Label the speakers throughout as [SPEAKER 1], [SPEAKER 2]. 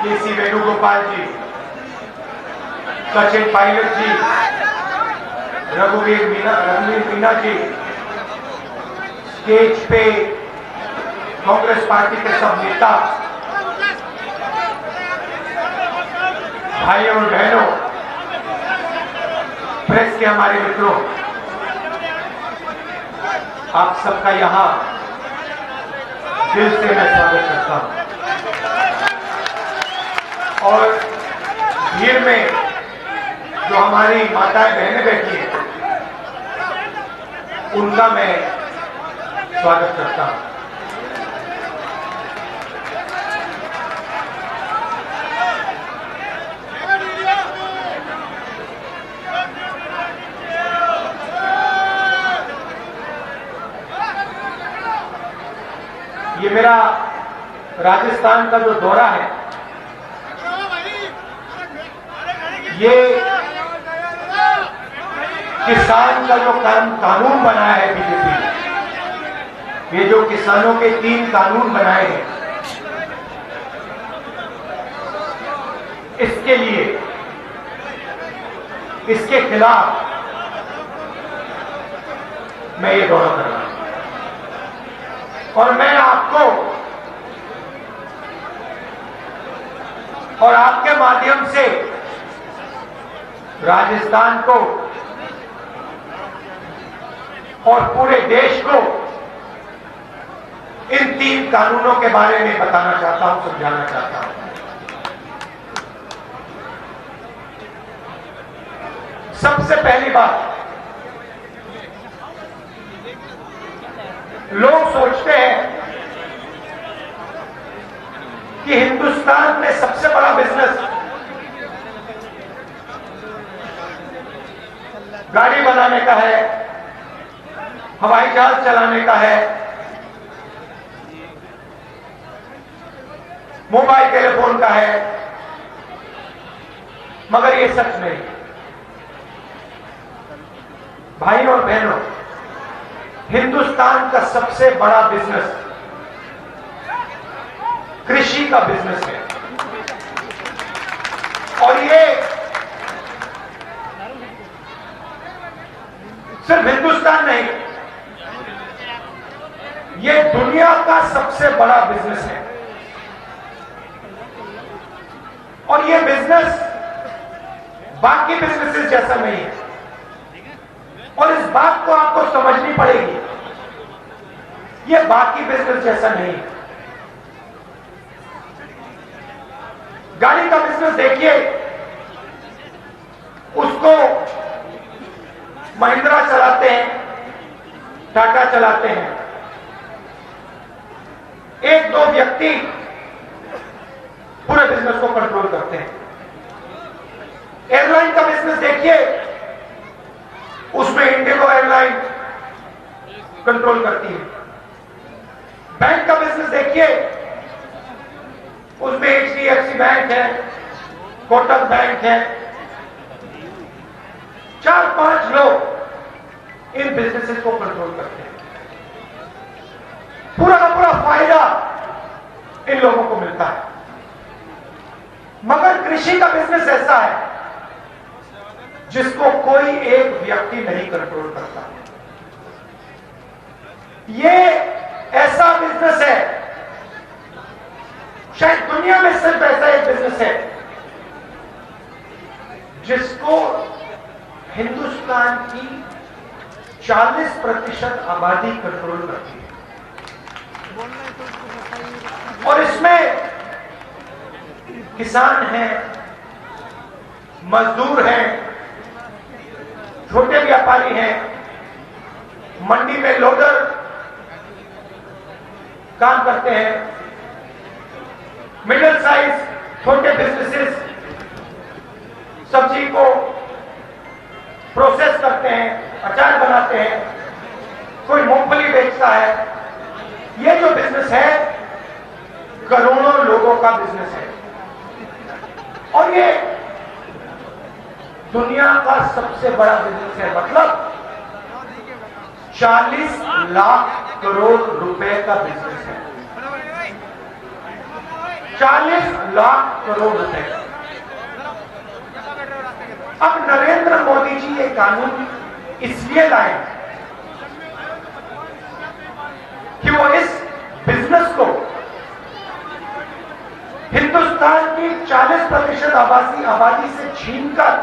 [SPEAKER 1] KC. Venugopal जी, सचिन पायलट जी, रघुवीर Meena ji, stage पे Congress party के सब नेता, भाइयों और बहनों, प्रेस के हमारे मित्रों, आप सबका यहां दिल से मैं स्वागत करता हूं। और भीड़ में जो हमारी माताएं बहनें बैठी हैं, उनका मैं स्वागत करता हूं। ये मेरा राजस्थान का जो दौरा है, ये किसान का जो कानून बनाया है बीजेपी ने, ये जो किसानों के 3 कानून बनाए हैं, इसके लिए, इसके खिलाफ मैं ये दौरा कर रहा हूं। और मैं आपको और आपके माध्यम से राजस्थान को और पूरे देश को इन 3 कानूनों के बारे में बताना चाहता हूं, समझाना चाहता हूं। सबसे पहली बात, लोग सोचते हैं कि हिंदुस्तान में सबसे बड़ा बिजनेस गाड़ी बनाने का है, हवाई जहाज चलाने का है, मोबाइल टेलीफोन का है, मगर ये सच नहीं। भाइयों और बहनों, हिंदुस्तान का सबसे बड़ा बिजनेस कृषि का बिजनेस है। और ये सिर्फ हिंदुस्तान नहीं, ये दुनिया का सबसे बड़ा बिजनेस है। और ये बिजनेस बाकी बिजनेसेस जैसा नहीं है। और इस बात को आपको समझनी पड़ेगी, ये बाकी बिजनेस जैसा नहीं है। गाड़ी का बिजनेस देखिए, उसको महिंद्रा चलाते हैं, टाटा चलाते हैं, 1-2 व्यक्ति पूरे बिजनेस को कंट्रोल करते हैं। एयरलाइन का बिजनेस देखिए, उसमें इंडिगो एयरलाइन कंट्रोल करती है। बैंक का बिजनेस देखिए, उसमें HDFC बैंक है, कोटक बैंक है, 4-5 लोग इन बिजनेसेस को कंट्रोल करते हैं। पूरा का पूरा फायदा इन लोगों को मिलता है। मगर कृषि का बिजनेस ऐसा है जिसको कोई एक व्यक्ति नहीं कंट्रोल करता। ये ऐसा बिजनेस है, शायद दुनिया में सिर्फ ऐसा एक बिजनेस है जिसको हिंदुस्तान की 40% आबादी कंट्रोल करती है। और इसमें किसान हैं, मजदूर हैं, छोटे व्यापारी हैं, मंडी में लोडर काम करते हैं, मिडिल साइज छोटे बिजनेसेस सब्जी को प्रोसेस करते हैं, अचार बनाते हैं, कोई मूंगफली बेचता है। ये जो बिजनेस है, करोड़ों लोगों का बिजनेस है। और ये दुनिया का सबसे बड़ा बिजनेस है। मतलब 40 लाख करोड़ रुपए का बिजनेस है। 40 लाख करोड़ रुपए। अब नरेंद्र मोदी जी ये कानून इसलिए लाए कि वो इस बिजनेस को हिंदुस्तान की 40% आबादी से छीनकर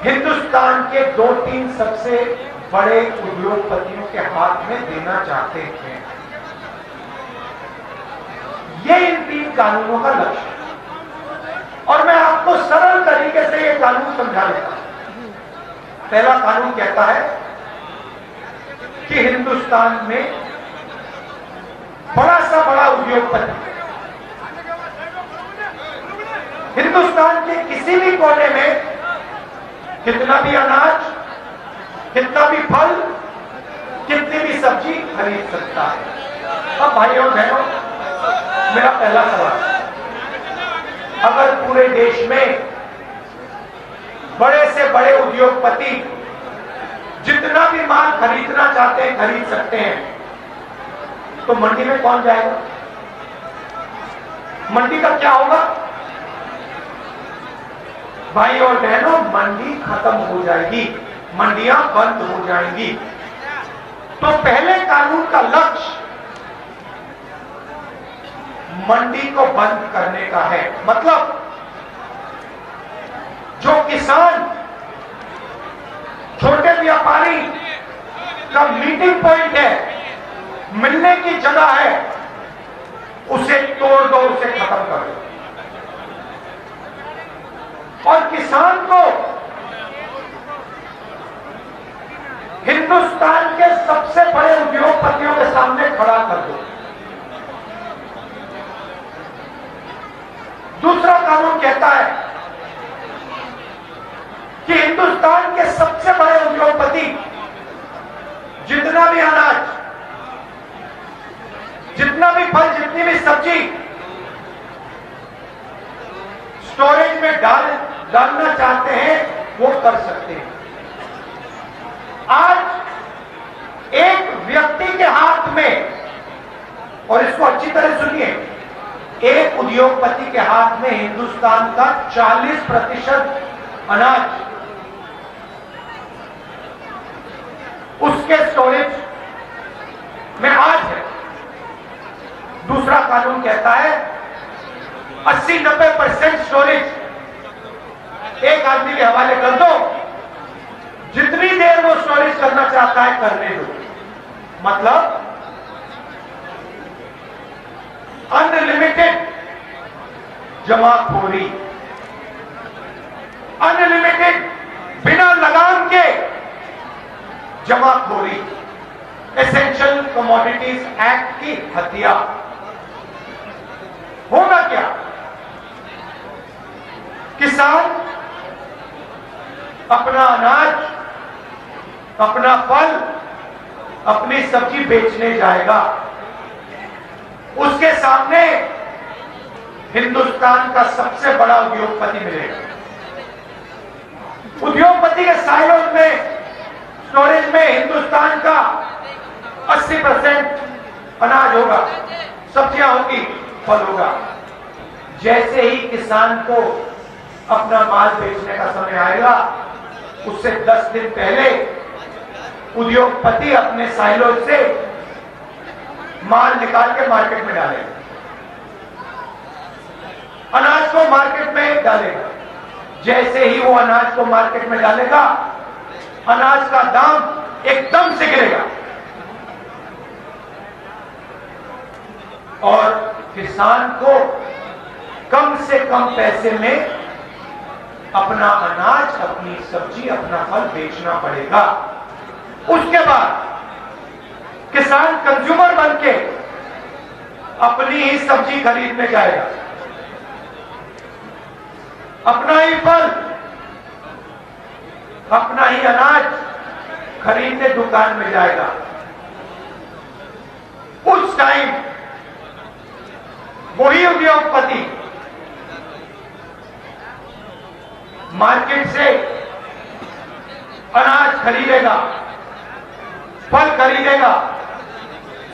[SPEAKER 1] हिंदुस्तान के 2-3 सबसे बड़े उद्योगपतियों के हाथ में देना चाहते थे। ये इन 3 कानूनों का लक्ष्य है। और मैं आपको सरल तरीके से ये कानून समझा देता हूं। पहला कानून कहता है कि हिंदुस्तान में बड़ा सा बड़ा उद्योगपति हिंदुस्तान के किसी भी कोने में कितना भी अनाज, कितना भी फल, कितनी भी सब्जी खरीद सकता है। अब भाइयों और बहनों, मेरा पहला सवाल, अगर पूरे देश में बड़े से बड़े उद्योगपति जितना भी माल खरीदना चाहते हैं खरीद सकते हैं, तो मंडी में कौन जाएगा? मंडी का क्या होगा? भाई और बहनों, मंडी खत्म हो जाएगी, मंडियां बंद हो जाएंगी। तो पहले कानून का लक्ष्य मंडी को बंद करने का है। मतलब जो किसान, छोटे व्यापारी का मीटिंग पॉइंट है, मिलने की जगह है, उसे तोड़ दो, उसे खत्म कर दो। और किसान को हिंदुस्तान के सबसे बड़े उद्योगपतियों के सामने खड़ा कर दो। दूसरा कानून कहता है कि हिंदुस्तान के सबसे बड़े उद्योगपति जितना भी अनाज, जितना भी फल, जितनी भी सब्जी स्टोरेज में डालना चाहते हैं वो कर सकते हैं। आज एक व्यक्ति के हाथ में, और इसको अच्छी तरह सुनिए, एक उद्योगपति के हाथ में हिंदुस्तान का 40% अनाज उसके स्टोरेज में आज है। दूसरा कानून कहता है 80-90% स्टोरेज एक आदमी के हवाले कर दो, जितनी देर वो स्टोरेज करना चाहता है करने दो। मतलब अनलिमिटेड जमाखोरी, अनलिमिटेड बिना लगाम के जमाखोरी, एसेंशियल कमोडिटीज एक्ट की हत्या। होगा क्या? किसान अपना अनाज, अपना फल, अपनी सब्जी बेचने जाएगा, उसके सामने हिंदुस्तान का सबसे बड़ा उद्योगपति मिलेगा। उद्योगपति के साइलों में, स्टोरेज में हिंदुस्तान का 80% अनाज होगा, सब्जियां होगी, फल होगा। जैसे ही किसान को अपना माल बेचने का समय आएगा, उससे 10 दिन पहले उद्योगपति अपने साइलों से माल निकाल के मार्केट में डालेगा, अनाज को मार्केट में डालेगा। जैसे ही वो अनाज को मार्केट में डालेगा, अनाज का दाम एकदम से गिरेगा और किसान को कम से कम पैसे में अपना अनाज, अपनी सब्जी, अपना फल बेचना पड़ेगा। उसके बाद किसान कंज्यूमर बनके अपनी ही सब्जी खरीदने जाएगा, अपना ही फल, अपना ही अनाज खरीदने दुकान में जाएगा। उस टाइम वही उद्योगपति मार्केट से अनाज खरीदेगा, फल खरीदेगा,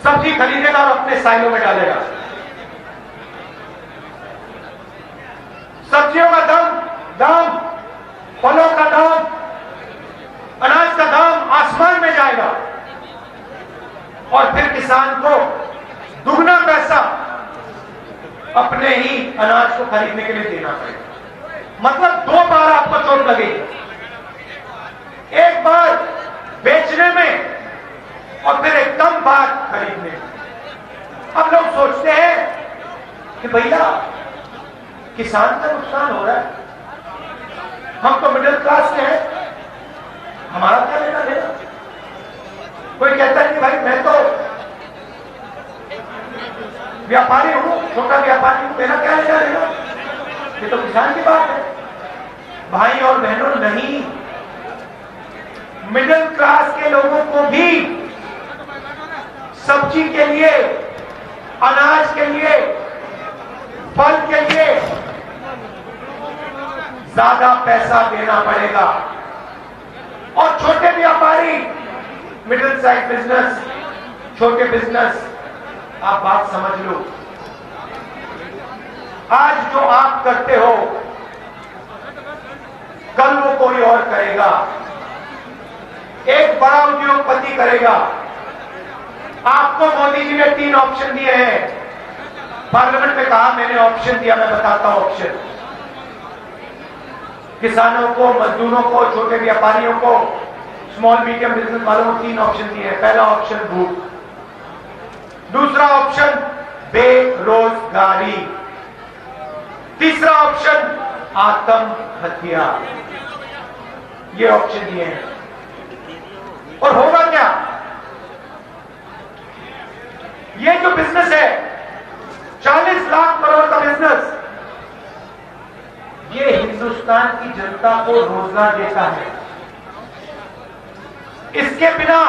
[SPEAKER 1] सब्जी खरीदेगा और अपने साइलों में डालेगा। सब्जियों का दाम, फलों का दाम, अनाज का दाम आसमान में जाएगा और फिर किसान को दुगना पैसा अपने ही अनाज को खरीदने के लिए देना पड़ेगा। मतलब दो बार आपको चोट लगेगी, एक बार बेचने में और फिर एक कम बार खरीदने में। अब लोग सोचते हैं कि भैया किसान का नुकसान हो रहा है, हम तो मिडिल क्लास के हैं, हमारा क्या लेना देना। कोई कहता है कि भाई मैं तो व्यापारी हूं, छोटा व्यापारी हूं, मेरा क्या लेना देना, ये तो किसान की बात है। भाई और बहनों, नहीं, मिडिल क्लास के लोगों को भी सब्जी के लिए, अनाज के लिए, फल के लिए ज्यादा पैसा देना पड़ेगा। और छोटे व्यापारी, मिडिल साइज बिजनेस, छोटे बिजनेस, आप बात समझ लो, आज जो आप करते हो कल वो कोई और करेगा, एक बड़ा उद्योगपति करेगा। आपको मोदी जी ने 3 ऑप्शन दिए हैं, पार्लियामेंट में कहा, मैंने ऑप्शन दिया, मैं बताता हूं ऑप्शन। किसानों को, मजदूरों को, छोटे व्यापारियों को, स्मॉल मीडियम बिजनेस वालों को 3 ऑप्शन दिए हैं। पहला ऑप्शन भूख, दूसरा ऑप्शन बेरोजगारी, तीसरा ऑप्शन आत्महत्या। ये ऑप्शन दिए हैं। और होगा क्या? ये जो बिजनेस है 40 लाख करोड़ का बिजनेस, ये हिंदुस्तान की जनता को रोजगार देता है। इसके बिना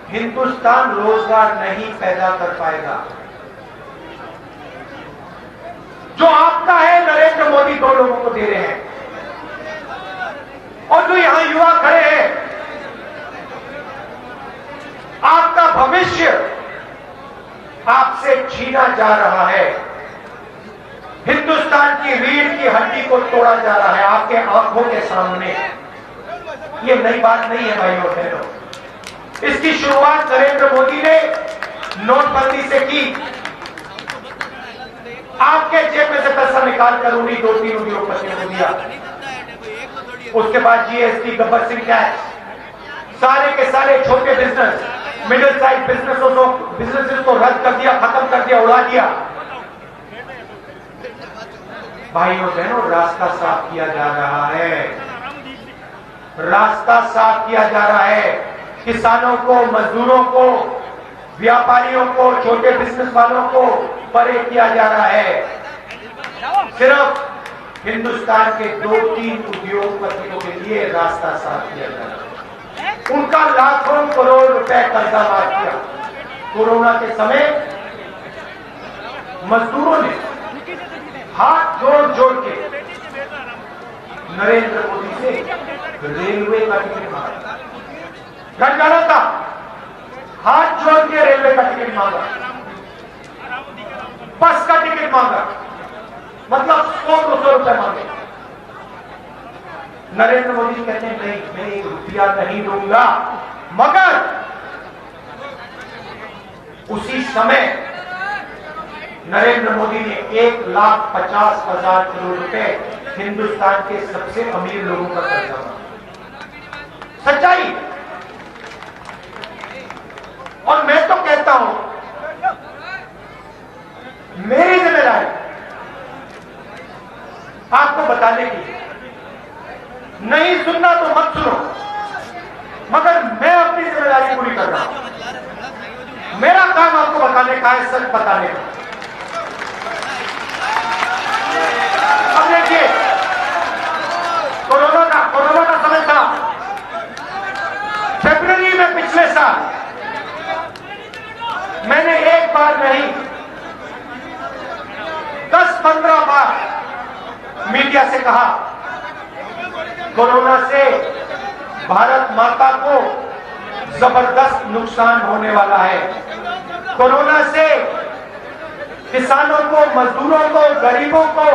[SPEAKER 1] हिंदुस्तान रोजगार नहीं पैदा कर पाएगा। जो आपका है नरेंद्र मोदी 2 लोगों को दे रहे हैं, और जो यहां युवा खड़े हैं, आपका भविष्य आपसे छीना जा रहा है। हिंदुस्तान की रीढ़ की हड्डी को तोड़ा जा रहा है आपके आंखों के सामने। ये नई बात नहीं है भाइयों और बहनों। इसकी शुरुआत नरेंद्र मोदी ने नोटबंदी से की। आपके जेब में से पैसा निकाल कर उन्हीं 2-3 उद्योगपतियों को दिया। उसके बाद जीएसटी, गब्बर सिंह टैक्स, सारे के सारे छोटे बिजनेस, मिडिल साइज बिजनेसेस को रद्द कर दिया, खत्म कर दिया, उड़ा दिया। भाइयों बहनों, रास्ता साफ किया जा रहा है, रास्ता साफ किया जा रहा है। किसानों को, मजदूरों को, व्यापारियों को, छोटे बिजनेस वालों को परे किया जा रहा है। सिर्फ हिंदुस्तान के 2-3 उद्योगपतियों के लिए रास्ता साफ किया जा रहा है। उनका लाखों करोड़ रुपए कर्जा माफ किया। कोरोना के समय मजदूरों ने हाथ जोड़ जोड़ के नरेंद्र मोदी से रेलवे का टिकट मांगा। घर जाना था, हाथ जोड़ के रेलवे का टिकट मांगा, बस का टिकट मांगा, मतलब 100-200 रुपए मांगे। नरेंद्र मोदी कहते हैं नहीं, मैं 1 रुपया नहीं दूंगा। मगर उसी समय नरेंद्र मोदी ने 1,50,000 करोड़ रुपए हिंदुस्तान के सबसे अमीर लोगों का कर्जा मांगा। सच्चाई। और मैं तो कहता हूं, मेरी जिम्मेदारी आपको बताने की, नहीं सुनना तो मत सुनो, मगर मैं अपनी जिम्मेदारी पूरी कर रहा हूं। मेरा काम आपको बताने का है, सच बताने का। अब देखिए, कोरोना का समय था, फरवरी में पिछले साल मैंने एक बार नहीं 10-15 बार मीडिया से कहा, कोरोना से भारत माता को जबरदस्त नुकसान होने वाला है। कोरोना से किसानों को, मजदूरों को, गरीबों को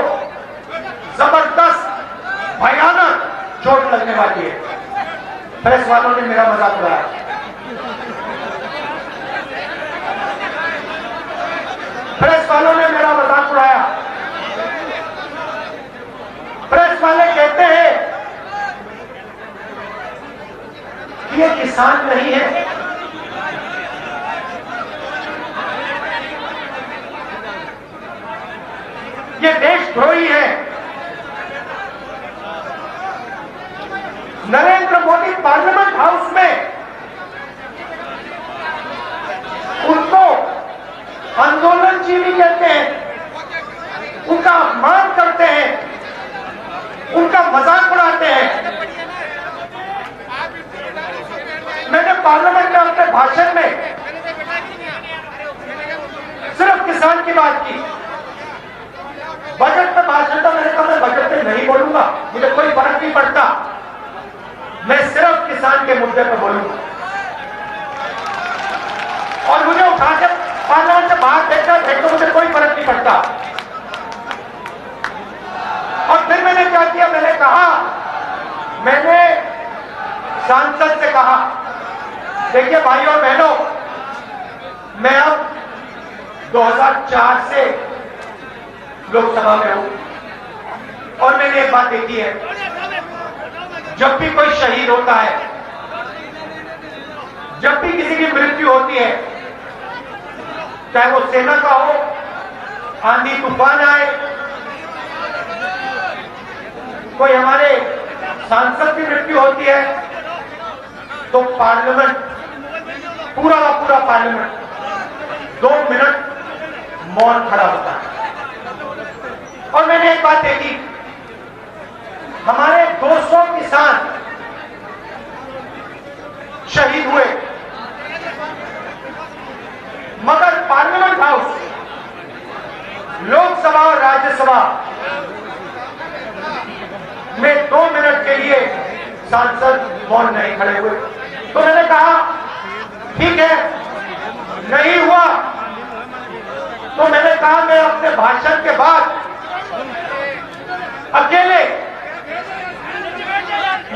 [SPEAKER 1] जबरदस्त भयानक चोट लगने वाली है। प्रेस वालों ने मेरा मजाक उड़ाया। प्रेस वालों ने मेरा मजाक उड़ाया। प्रेस वाले कहते हैं कि ये किसान नहीं है, ये देशद्रोही है। नरेंद्र मोदी पार्लियामेंट हाउस में उनको आंदोलनजीवी कहते हैं, उनका अपमान करते हैं, उनका मजाक उड़ाते हैं। मैंने पार्लियामेंट में अपने भाषण में सिर्फ किसान की बात की। बजट पे भाषण था, मैंने कहा मैं बजट पे नहीं बोलूंगा, मुझे कोई फर्क नहीं पड़ता, मैं सिर्फ किसान के मुद्दे पर बोलूंगा। और मुझे उठा के पार्लियामेंट से बाहर फेंक तो मुझे कोई फर्क नहीं पड़ता। और फिर मैंने क्या किया, मैंने कहा, मैंने सांसद से कहा, देखिए भाई और बहनों, मैं अब 2004 से लोकसभा में हूं और मैंने एक बात देखी है, जब भी कोई शहीद होता है, जब भी किसी की मृत्यु होती है, चाहे वो सेना का हो, आंधी तूफान आए, कोई हमारे सांसद की मृत्यु होती है, तो पार्लियामेंट, पूरा का पूरा पार्लियामेंट 2 मिनट मौन खड़ा होता है। और मैंने एक बात देखी, हमारे 200 किसान शहीद हुए, मगर पार्लियामेंट हाउस, लोकसभा और राज्यसभा में 2 मिनट के लिए सांसद मौन नहीं खड़े हुए। तो मैंने कहा ठीक है, नहीं हुआ तो मैंने कहा मैं अपने भाषण के बाद अकेले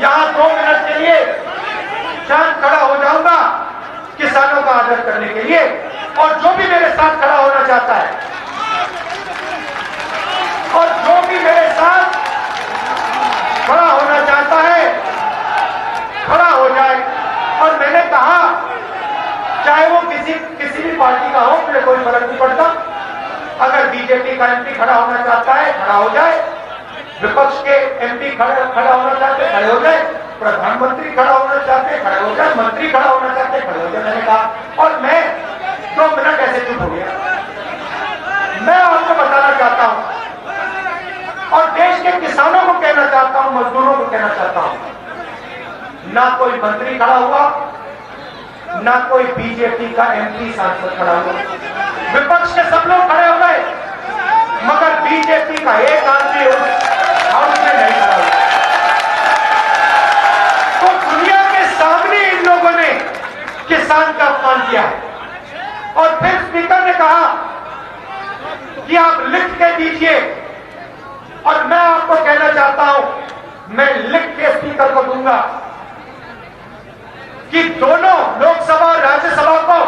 [SPEAKER 1] यहां 2 मिनट के लिए शांत खड़ा हो जाऊंगा किसानों का आदर करने के लिए। और जो भी मेरे साथ खड़ा होना चाहता है, और जो भी मेरे साथ खड़ा होना चाहता है, खड़ा हो जाए। और मैंने कहा चाहे वो किसी भी पार्टी का हो, मुझे कोई फर्क नहीं पड़ता। अगर बीजेपी का एमपी खड़ा होना चाहता है, खड़ा हो जाए, विपक्ष के एमपी खड़ा होना चाहते हैं, खड़े हो जाए, प्रधानमंत्री खड़ा होना चाहते हैं, खड़े हो जाए, मंत्री खड़ा होना चाहते हैं, खड़े हो जाए। मैंने कहा, और मैं 2 मिनट ऐसे चुप हो गया। मैं आपको बताना चाहता हूं और देश के किसानों को कहना चाहता हूं, मजदूरों को कहना चाहता हूं, ना कोई मंत्री खड़ा हुआ, ना कोई बीजेपी का एमपी सांसद खड़ा हुआ। विपक्ष के सब लोग खड़े हो गए, मगर बीजेपी का एक आदमी हाउस में नहीं खड़ा हुआ। तो दुनिया के सामने इन लोगों ने किसान का अपमान किया है। और फिर स्पीकर ने कहा कि आप लिख के दीजिए, और मैं आपको कहना चाहता हूं, मैं लिख के स्पीकर को दूंगा कि दोनों लोकसभा और राज्यसभा को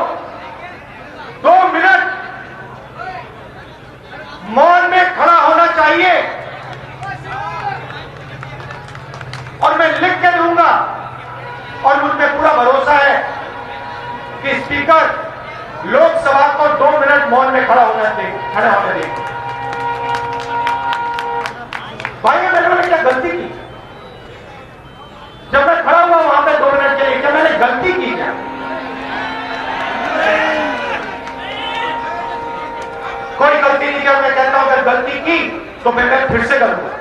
[SPEAKER 1] 2 मिनट मौन में खड़ा होना चाहिए। और मैं लिख के दूंगा, और मुझ पर पूरा भरोसा है कि स्पीकर लोकसभा को 2 मिनट मौन में खड़ा होने देंगे। भाई मैंने क्या गलती की? जब मैं खड़ा हुआ वहां पे 2 मिनट के लिए, क्या मैंने गलती की क्या? कोई गलती नहीं किया। मैं कहता हूं अगर गलती की तो मैं फिर से करूंगा।